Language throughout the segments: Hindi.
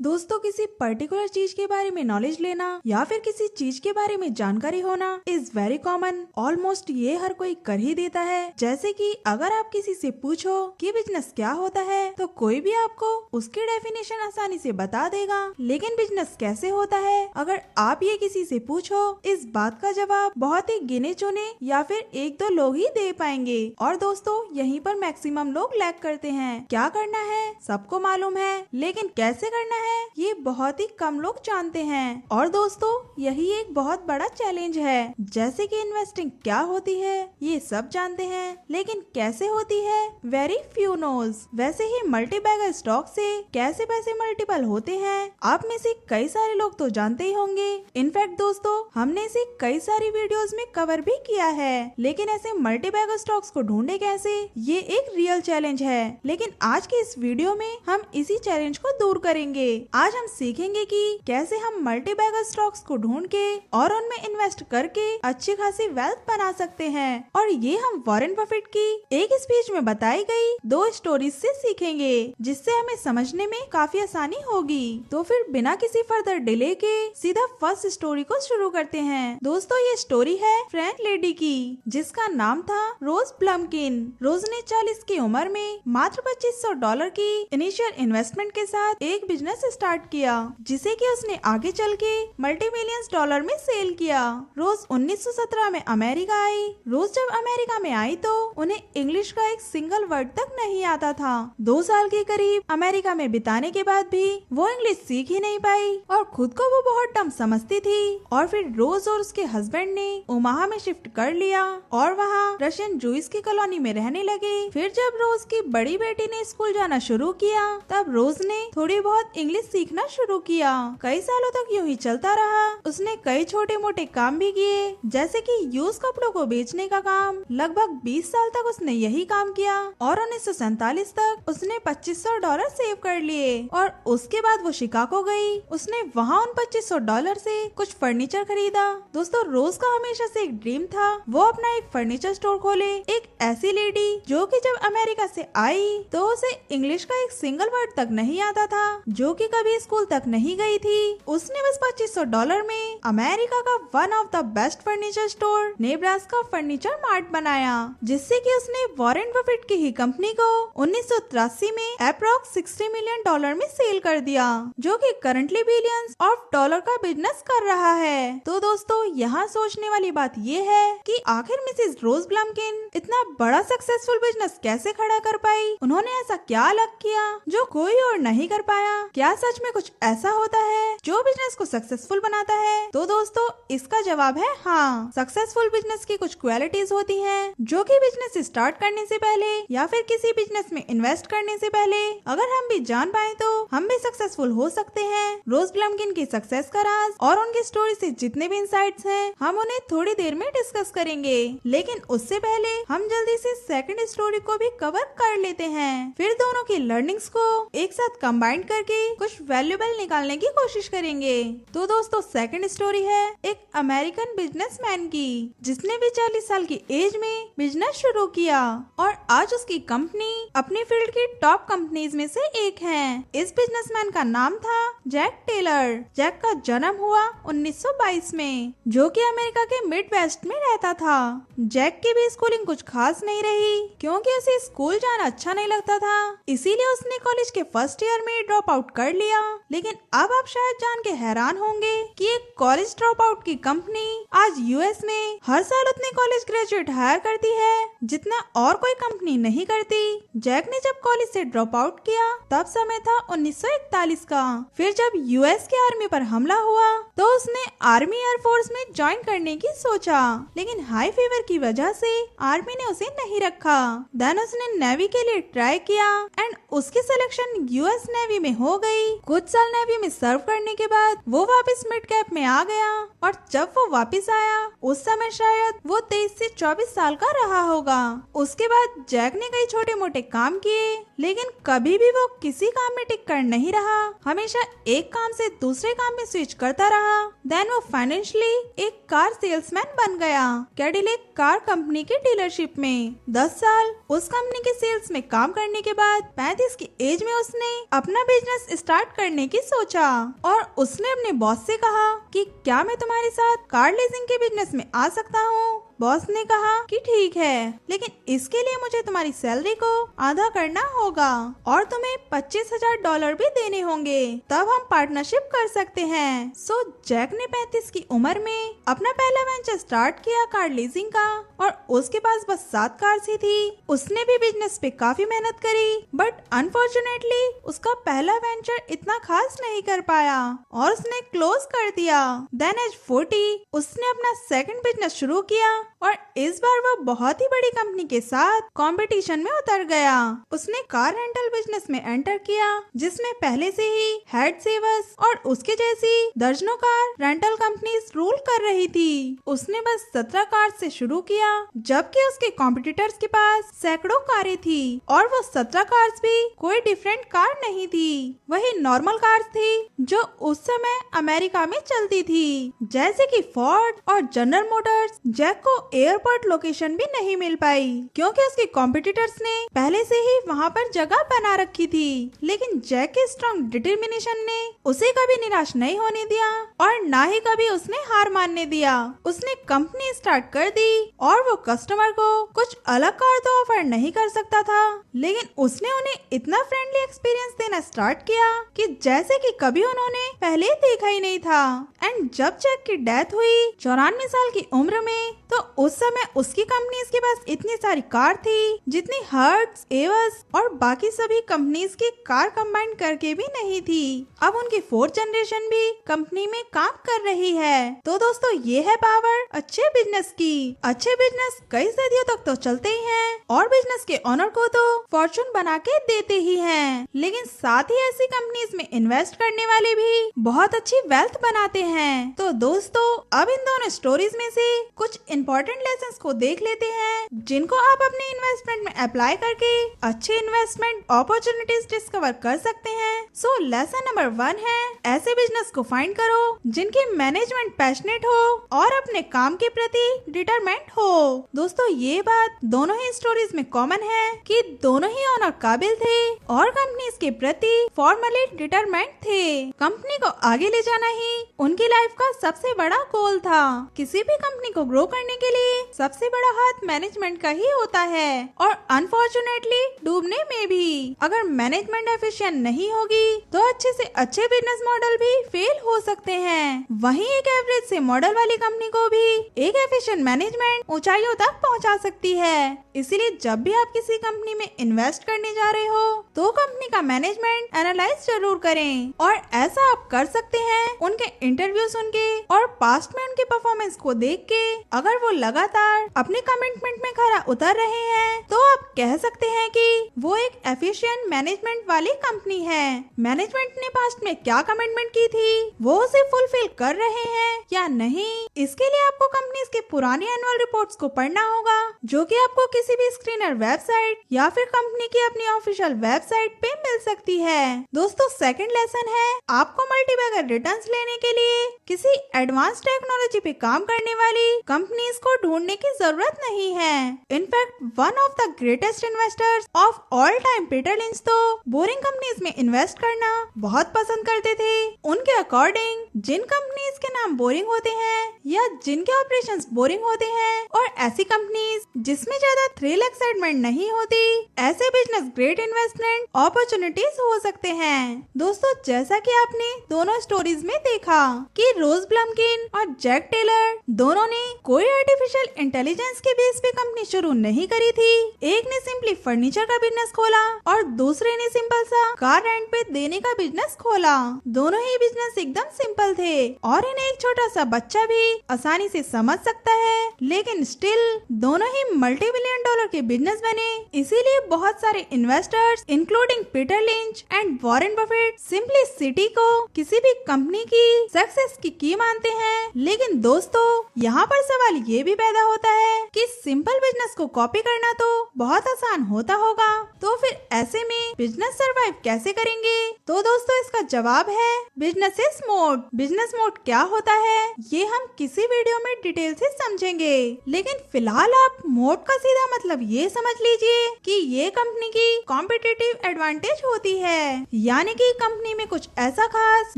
दोस्तों, किसी पर्टिकुलर चीज के बारे में नॉलेज लेना या फिर किसी चीज के बारे में जानकारी होना इज वेरी कॉमन। ऑलमोस्ट ये हर कोई कर ही देता है। जैसे कि अगर आप किसी से पूछो कि बिजनेस क्या होता है तो कोई भी आपको उसकी डेफिनेशन आसानी से बता देगा, लेकिन बिजनेस कैसे होता है अगर आप ये किसी से पूछो, इस बात का जवाब बहुत ही गिने चुने या फिर एक दो लोग ही दे पाएंगे। और दोस्तों, यहीं पर मैक्सिमम लोग लैग करते हैं। क्या करना है सबको मालूम है, लेकिन कैसे करना है ये बहुत ही कम लोग जानते हैं। और दोस्तों, यही एक बहुत बड़ा चैलेंज है। जैसे कि इन्वेस्टिंग क्या होती है ये सब जानते हैं, लेकिन कैसे होती है वेरी फ्यू नोज। वैसे ही मल्टी बैगर स्टॉक से कैसे पैसे मल्टीपल होते हैं आप में से कई सारे लोग तो जानते ही होंगे। इनफैक्ट दोस्तों, हमने इसे कई सारी वीडियोस में कवर भी किया है। लेकिन ऐसे मल्टी बैगर स्टॉक्स को ढूंढे कैसे, ये एक रियल चैलेंज है। लेकिन आज के इस वीडियो में हम इसी चैलेंज को दूर करेंगे। आज हम सीखेंगे कि कैसे हम मल्टी बैगर स्टॉक्स को ढूंढ के और उनमें इन्वेस्ट करके अच्छी खासी वेल्थ बना सकते हैं। और ये हम वॉरेन बफेट की एक स्पीच में बताई गई 2 स्टोरीज से सीखेंगे, जिससे हमें समझने में काफी आसानी होगी। तो फिर बिना किसी फर्दर डिले के सीधा फर्स्ट स्टोरी को शुरू करते हैं। दोस्तों, ये स्टोरी है फ्रेंच लेडी की, जिसका नाम था रोज प्लम्किन। रोज ने 40 की उम्र में मात्र $2500 की इनिशियल इन्वेस्टमेंट के साथ एक बिजनेस स्टार्ट किया, जिसे कि उसने आगे चल के मल्टी मिलियंस डॉलर में सेल किया। रोज 1917 में अमेरिका आई। रोज जब अमेरिका में आई तो उन्हें इंग्लिश का एक सिंगल वर्ड तक नहीं आता था। 2 साल के करीब अमेरिका में बिताने के बाद भी वो इंग्लिश सीख ही नहीं पाई और खुद को वो बहुत डम समझती थी। और फिर रोज और उसके हस्बैंड ने ओमाहा में शिफ्ट कर लिया और वहाँ रशियन जूइस की कॉलोनी में रहने लगे। फिर जब रोज की बड़ी बेटी ने स्कूल जाना शुरू किया, तब रोज ने थोड़ी बहुत इंग्लिश सीखना शुरू किया। कई सालों तक यूं ही चलता रहा। उसने कई छोटे मोटे काम भी किए, जैसे कि यूज कपड़ों को बेचने का काम। लगभग 20 साल तक उसने यही काम किया और 1947 तक उसने $2500 सेव कर लिए। और उसके बाद वो शिकागो गई। उसने वहाँ उन $2500 से कुछ फर्नीचर खरीदा। दोस्तों, रोज का हमेशा से एक ड्रीम था वो अपना एक फर्नीचर स्टोर खोले। एक ऐसी लेडी जो कि जब अमेरिका से आई तो उसे इंग्लिश का एक सिंगल वर्ड तक नहीं आता था, जो कि कभी स्कूल तक नहीं गई थी। उसने बस $2500 में अमेरिका का one of the best furniture store Nebraska furniture mart बनाया, जिससे कि उसने वॉरेन बफेट की ही कंपनी को 1983 में अप्रॉक्स $60 मिलियन में सेल कर दिया, जो कि करंटली बिलियंस ऑफ डॉलर का बिजनेस कर रहा है। तो दोस्तों, यहाँ सोचने वाली बात ये है कि आखिर मिसेस रोज प्लम्किन इतना बड़ा सक्सेसफुल बिजनेस कैसे खड़ा कर पाई। उन्होंने ऐसा क्या अलग किया जो कोई और नहीं कर पाया। क्या सच में कुछ ऐसा होता है जो बिजनेस को सक्सेसफुल बनाता है? तो दोस्तों, इसका जवाब है हाँ। सक्सेसफुल बिजनेस की कुछ क्वालिटीज होती हैं जो कि बिजनेस स्टार्ट करने से पहले या फिर किसी बिजनेस में इन्वेस्ट करने से पहले अगर हम भी जान पाए तो हम भी सक्सेसफुल हो सकते हैं। रोज प्लम्किन की सक्सेस का राज और उनकी स्टोरी से जितने भी इंसाइट्स हैं हम उन्हें थोड़ी देर में डिस्कस करेंगे, लेकिन उससे पहले हम जल्दी से सेकंड स्टोरी को भी कवर कर लेते हैं। फिर दोनों की लर्निंग्स को एक साथ कंबाइन करके कुछ वैल्यूएबल निकालने की कोशिश करेंगे। तो दोस्तों, सेकंड स्टोरी है एक अमेरिकन बिजनेसमैन की, जिसने भी 40 साल की एज में बिजनेस शुरू किया और आज उसकी कंपनी अपनी फील्ड की टॉप कंपनीज में से एक है। इस बिजनेसमैन का नाम था जैक टेलर। जैक का जन्म हुआ 1922 में, जो कि अमेरिका के मिड वेस्ट में रहता था। जैक की भी स्कूलिंग कुछ खास नहीं रही, क्योंकि उसे स्कूल जाना अच्छा नहीं लगता था। इसीलिए उसने कॉलेज के फर्स्ट ईयर में ड्रॉप आउट कर लिया। लेकिन अब आप शायद जान के हैरान होंगे कि एक कॉलेज ड्रॉप आउट की कंपनी आज यूएस में हर साल उतने कॉलेज ग्रेजुएट हायर करती है जितना और कोई कंपनी नहीं करती। जैक ने जब कॉलेज से ड्रॉप आउट किया तब समय था 1941 का। फिर जब यूएस के आर्मी पर हमला हुआ तो उसने आर्मी एयरफोर्स में ज्वाइन करने की सोचा, लेकिन हाई फीवर की वजह से आर्मी ने उसे नहीं रखा। देन उसने नेवी के लिए ट्राई किया एंड उसकी सिलेक्शन यूएस नेवी में हो गई। कुछ साल नेवी में सर्व करने के बाद वो वापस मिड कैप में आ गया और जब वो वापस आया उस समय शायद वो 23 से 24 साल का रहा होगा। उसके बाद जैक ने कई छोटे मोटे काम किए, लेकिन कभी भी वो किसी काम में टिक कर नहीं रहा, हमेशा एक काम से दूसरे काम में स्विच करता रहा। देन वो फाइनेंशियली एक कार सेल्समैन बन गया कैडिलैक कार कंपनी के डीलरशिप में। 10 साल उस कंपनी के सेल्स में काम करने के बाद 35 की एज में उसने अपना बिजनेस स्टार्ट करने की सोचा और उसने अपने बॉस से कहा कि क्या मैं तुम्हारे साथ कार लीजिंग के बिजनेस में आ सकता हूँ। बॉस ने कहा कि ठीक है, लेकिन इसके लिए मुझे तुम्हारी सैलरी को आधा करना होगा और तुम्हें $25,000 भी देने होंगे, तब हम पार्टनरशिप कर सकते हैं। सो जैक ने 35 की उम्र में अपना पहला वेंचर स्टार्ट किया कार लीजिंग का और उसके पास बस 7 कार्स ही थी। उसने भी बिजनेस पे काफी मेहनत करी, बट अनफॉर्चुनेटली उसका पहला वेंचर इतना खास नहीं कर पाया और उसने क्लोज कर दिया। देन एज 40 उसने अपना सेकंड बिजनेस शुरू किया और इस बार वो बहुत ही बड़ी कंपनी के साथ कंपटीशन में उतर गया। उसने कार रेंटल बिजनेस में एंटर किया, जिसमें पहले से ही हेड सेवर्स और उसके जैसी दर्जनों कार रेंटल कंपनीज रूल कर रही थी। उसने बस 17 कार से शुरू किया, जबकि उसके कॉम्पिटिटर्स के पास सैकड़ों कारें थी और वो 17 कार्स भी कोई डिफरेंट कार नहीं थी, वही नॉर्मल कार्स थी जो उस समय अमेरिका में चलती थी, जैसे कि फोर्ड और जनरल मोटर्स। जैक को एयरपोर्ट लोकेशन भी नहीं मिल पाई क्योंकि उसके कॉम्पिटिटर्स ने पहले से ही वहाँ पर जगह बना रखी थी, लेकिन जैक के स्ट्रॉन्ग डिटर्मिनेशन ने उसे कभी निराश नहीं होने दिया और ना ही कभी उसने हार मानने दिया। उसने कंपनी स्टार्ट कर दी और वो कस्टमर को कुछ अलग कार तो ऑफर नहीं कर सकता था, लेकिन उसने उन्हें इतना फ्रेंडली एक्सपीरियंस देना स्टार्ट किया कि जैसे कि कभी उन्होंने पहले देखा ही नहीं था। एंड जब जैक की डेथ हुई 94 साल की उम्र में, तो उस समय उसकी कंपनीज के पास इतनी सारी कार थी जितनी हर्ट्ज, एवस और बाकी सभी कंपनीज की कार कंबाइन करके भी नहीं थी। अब उनकी 4th जनरेशन भी कंपनी में काम कर रही है। तो दोस्तों, ये है पावर अच्छे बिजनेस की। अच्छे बिजनेस कई सदियों तक तो चलते ही हैं और बिजनेस के ओनर को तो फॉर्चून बना के देते ही हैं, लेकिन साथ ही ऐसी कंपनीज में इन्वेस्ट करने वाले भी बहुत अच्छी वेल्थ बनाते हैं। तो दोस्तों, अब इन दोनों स्टोरीज में से कुछ इम्पोर्टेंट लेसन्स को देख लेते हैं, जिनको आप अपने इन्वेस्टमेंट में अप्लाई करके अच्छे इन्वेस्टमेंट अपॉर्चुनिटीज डिस्कवर कर सकते हैं। सो लेसन नंबर 1 है, ऐसे बिजनेस को फाइंड करो जिनके मैनेजमेंट पैशनेट हो और अपने काम के प्रति डिटरमेंट हो। दोस्तों, ये बात दोनों ही स्टोरीज में कॉमन है कि दोनों ही ओनर काबिल थे और कंपनीज के प्रति फॉर्मली डिटरमेंट थे। कंपनी को आगे ले जाना ही उनकी लाइफ का सबसे बड़ा गोल था। किसी भी कंपनी को ग्रो करने के लिए सबसे बड़ा हाथ मैनेजमेंट का ही होता है और अनफॉर्चुनेटली डूबने में भी। अगर मैनेजमेंट एफिशिएंट नहीं होगी तो अच्छे से अच्छे बिजनेस मॉडल भी फेल हो सकते हैं। वहीं एक एवरेज से मॉडल वाली कंपनी को भी एक एफिशिएंट मैनेजमेंट ऊंचाइयों तक पहुंचा सकती है। इसीलिए जब भी आप किसी कंपनी में इन्वेस्ट करने जा रहे हो तो कंपनी का मैनेजमेंट एनालाइज जरूर करें और ऐसा आप कर सकते हैं उनके इंटरव्यू सुन के और पास्ट में उनके परफॉर्मेंस को देख के। अगर वो लगातार अपने कमिटमेंट में खरा उतर रहे हैं तो आप कह सकते हैं कि वो एक एफिशिएंट मैनेजमेंट वाली कंपनी है। मैनेजमेंट ने पास्ट में क्या कमिटमेंट की थी वो उसे फुलफिल कर रहे हैं या नहीं, इसके लिए आपको कंपनीज के पुराने एनुअल रिपोर्ट्स को पढ़ना होगा, जो कि आपको किसी भी स्क्रीनर वेबसाइट या फिर कंपनी की अपनी ऑफिशियल वेबसाइट पे मिल सकती है। दोस्तों, सेकंड लेसन है, आपको मल्टीबैगर रिटर्न्स लेने के लिए किसी एडवांस टेक्नोलॉजी पे काम करने वाली कंपनीज को ढूंढने की जरूरत नहीं है। In fact one of the greatest investors of all time, Peter lynch, तो बोरिंग कंपनीज में इन्वेस्ट करना बहुत पसंद करते थे। उनके अकॉर्डिंग जिन कंपनीज के नाम बोरिंग होते हैं या जिनके ऑपरेशंस बोरिंग होते हैं और ऐसी कंपनीज जिसमें ज्यादा थ्रिल एक्साइटमेंट नहीं होती, ऐसे बिजनेस ग्रेट इन्वेस्टमेंट अपॉर्चुनिटीज हो सकते हैं। दोस्तों, जैसा कि आपने दोनों स्टोरीज में देखा कि रोज ब्लमकिन और जैक टेलर दोनों ने कोई आर्टिफिशियल इंटेलिजेंस के बेस पे कंपनी शुरू नहीं करी थी। एक ने सिंपली फर्नीचर का बिजनेस खोला और दूसरे ने सिंपल सा कार रेंट पे देने का बिजनेस खोला। दोनों ही बिजनेस एकदम सिंपल थे और इन्हें एक छोटा सा बच्चा भी आसानी से समझ सकता है, लेकिन स्टिल दोनों ही मल्टी बिलियन डॉलर के बिजनेस बने। इसीलिए बहुत सारे investors including Peter lynch and Warren Buffett simplicity को किसी भी कंपनी की सक्सेस की की मानते हैं। लेकिन दोस्तों, यहाँ पर सवाल ये भी पैदा होता है कि सिंपल बिजनेस को कॉपी करना तो बहुत आसान होता होगा, तो फिर ऐसे में बिजनेस सरवाइव कैसे करेंगे? तो दोस्तों, इसका जवाब है बिजनेस मोड। बिजनेस मोड क्या होता है ये हम किसी वीडियो में डिटेल से समझेंगे, लेकिन फिलहाल आप मोड का सीधा मतलब ये समझ लीजिए कि ये कंपनी की कॉम्पिटिटिव एडवांटेज होती है, यानी कि कंपनी में कुछ ऐसा खास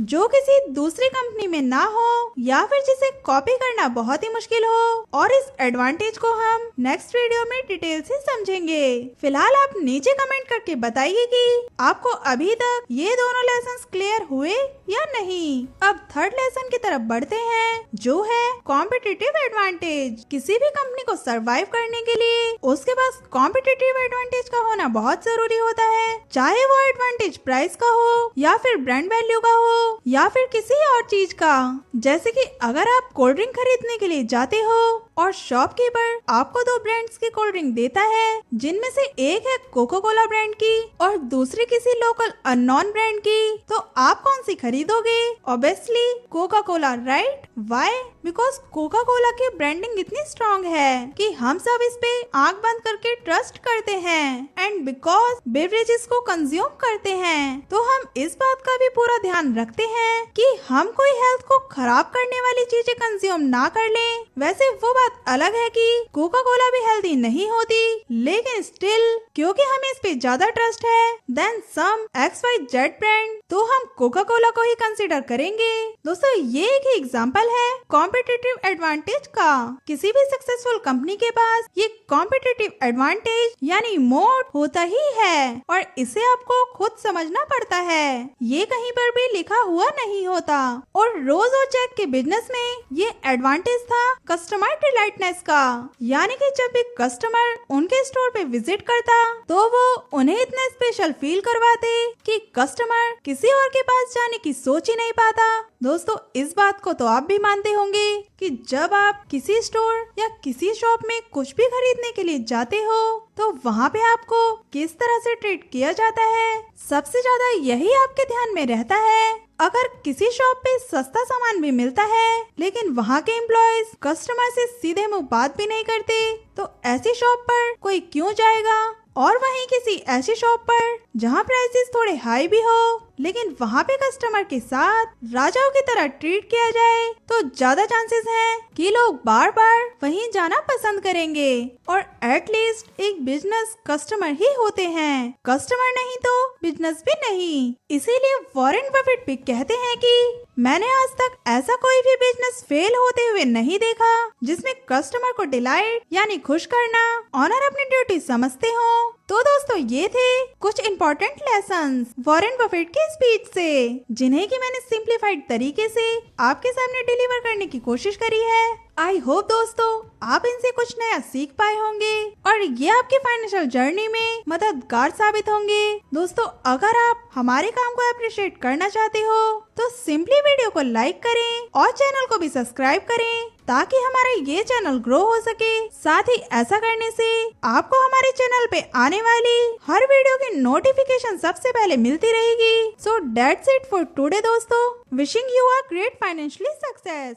जो किसी दूसरी कंपनी में ना हो या फिर जिसे कॉपी करना बहुत ही मुश्किल हो, और इस एडवांटेज को हम नेक्स्ट वीडियो में डिटेल से समझेंगे। फिलहाल आप नीचे कमेंट करके बताइए कि आपको अभी तक ये दोनों लेसन क्लियर हुए या नहीं। अब थर्ड लेसन की तरफ बढ़ते हैं, जो है कॉम्पिटिटिव एडवांटेज। किसी भी कंपनी को सरवाइव करने के लिए उसके पास कॉम्पिटिटिव एडवांटेज का होना बहुत जरूरी होता है, चाहे वो एडवांटेज प्राइस का हो या फिर ब्रांड वैल्यू का हो या फिर किसी और चीज का। जैसे कि अगर आप कोल्ड ड्रिंक खरीदने के लिए जाते हो और शॉपकीपर आपको दो ब्रांड्स की कोल्ड ड्रिंक देता है, जिनमें से एक है कोका कोला ब्रांड की और दूसरी किसी लोकल अननोन ब्रांड की, तो आप कौन सी खरीदोगे? Obviously Coca Cola, right? Why? Because Coca Cola की ब्रांडिंग इतनी स्ट्रॉन्ग है कि हम सब इस पे आंख बंद करके ट्रस्ट करते हैं, एंड बिकॉज बेवरेजेस को कंज्यूम करते हैं, तो हम इस बात का भी पूरा ध्यान रखते हैं कि हम कोई हेल्थ को खराब करने वाली चीजें कंज्यूम ना कर लें। वैसे वो बात अलग है कि कोका कोला भी हेल्दी नहीं होती, लेकिन स्टिल क्योंकि हमें इस पे ज्यादा ट्रस्ट है देन सम XYZ ब्रांड, तो हम कोका कोला को ही कंसिडर करेंगे। दोस्तों, ये एक ही एग्जांपल है कॉम्पिटिटिव एडवांटेज का। किसी भी सक्सेसफुल कंपनी के पास ये कॉम्पिटिटिव एडवांटेज यानी मोड होता ही है, और इसे आपको खुद समझना पड़ता है। ये कहीं पर भी लिखा हुआ नहीं होता। और रोज और जैक के बिजनेस में ये एडवांटेज था कस्टमर डिलाइटनेस का, यानी कि जब एक कस्टमर उनके स्टोर पे विजिट करता तो वो उन्हें इतना स्पेशल फील करवाते कि कस्टमर किसी और के पास जाने की सोच ही नहीं पाता। दोस्तों, इस बात को तो आप भी मानते होंगे कि जब आप किसी स्टोर या किसी शॉप में कुछ भी खरीदने के लिए जाते हो तो वहाँ पे आपको किस तरह से ट्रीट किया जाता है, सबसे ज्यादा यही आपके ध्यान में रहता है। अगर किसी शॉप पे सस्ता सामान भी मिलता है लेकिन वहाँ के एम्प्लॉयज कस्टमर से सीधे मुंह बात भी नहीं करते, तो ऐसी शॉप पर कोई क्यों जाएगा? और वहीं किसी ऐसी शॉप पर जहाँ प्राइसेस थोड़े हाई भी हो लेकिन वहाँ पे कस्टमर के साथ राजाओं की तरह ट्रीट किया जाए, तो ज्यादा चांसेस हैं कि लोग बार बार वहीं जाना पसंद करेंगे। और एटलीस्ट एक बिजनेस कस्टमर ही होते हैं, कस्टमर नहीं तो बिजनेस भी नहीं। इसीलिए वॉरेन बफेट भी कहते हैं कि मैंने आज तक ऐसा कोई भी बिजनेस फेल होते हुए नहीं देखा जिसमें कस्टमर को डिलाइट यानी खुश करना ऑनर अपनी ड्यूटी समझते हो। तो दोस्तों, ये थे कुछ इम्पोर्टेंट लेसन्स वॉरेन बफेट के स्पीच से, जिन्हें कि मैंने सिंप्लीफाइड तरीके से आपके सामने डिलीवर करने की कोशिश करी है। आई होप दोस्तों आप इनसे कुछ नया सीख पाए होंगे और ये आपकी फाइनेंशियल जर्नी में मददगार साबित होंगे। दोस्तों, अगर आप हमारे काम को अप्रिशिएट करना चाहते हो तो सिंपली वीडियो को लाइक करें और चैनल को भी सब्सक्राइब करें ताकि हमारा ये चैनल ग्रो हो सके। साथ ही ऐसा करने से आपको हमारे चैनल पे आने वाली हर वीडियो की नोटिफिकेशन सबसे पहले मिलती रहेगी। So that's it for today दोस्तों। Wishing you a great financially success.